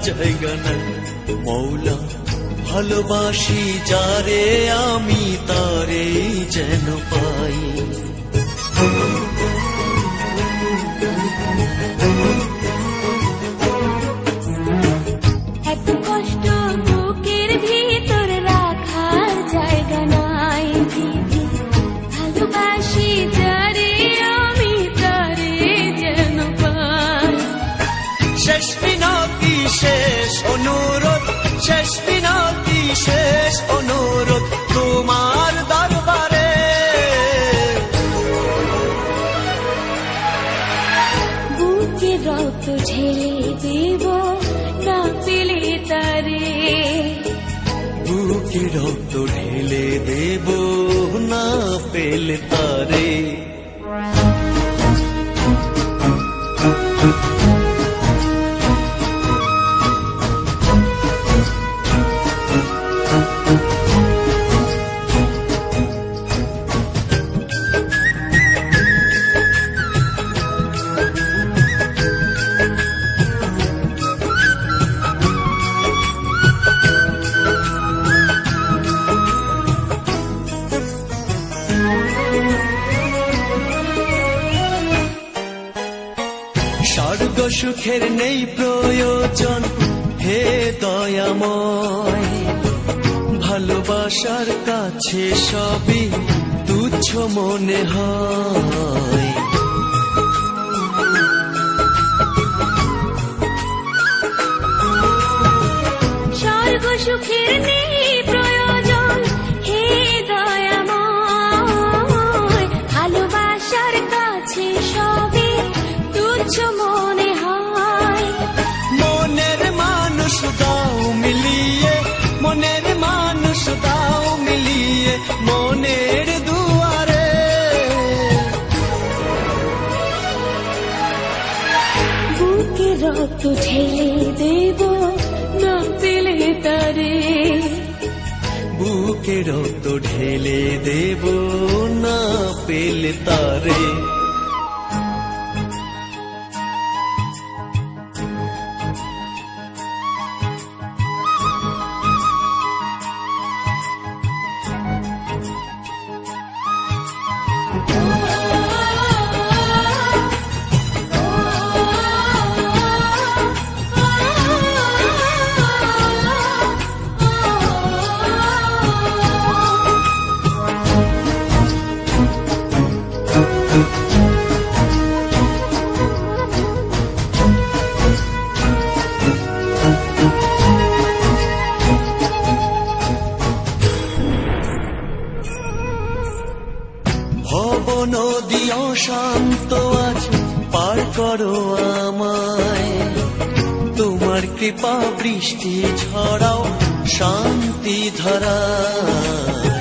জায়গা নাই। মৌলা ভালোবাসি যারে আমি তারে যেন পাই। এত কষ্ট বুকের ভিতর রাখার জায়গা নাই দিদি, ভালোবাসি যারে আমি তারে যেন পাই। শেষ মিনতি শেষ অনুরোধ, শেষ মিনতি শেষ অনুরোধ তোমার দরবারে। বুকে রক্ত ঢেলে দেব না পেলে তারে, বুকে রক্ত ঢেলে দেব না পেলে তারে। স্বর্গ সুখের নেই প্রয়োজন হে দয়াময়, ভালোবাসার কাছে সবই তুচ্ছ মনে হয়। স্বর্গ সুখের নেই প্রয়োজন হে দয়াময়, ভালোবাসার কাছে সবই তুচ্ছ মনে হয়। মনের মানুষ দাও মিলিয়ে, মনের মানুষ দাও মিলিয়ে মনের দুয়ারে। বুকে রক্ত ঢেলে দেব না পেলে তারে, বুকে রক্ত ঢেলে দেব না পেলে তারে। ভব নদী অশান্ত আজ পার করো আমায়, তোমার কৃপা বৃষ্টি ঝরাও শান্তি ধারায়।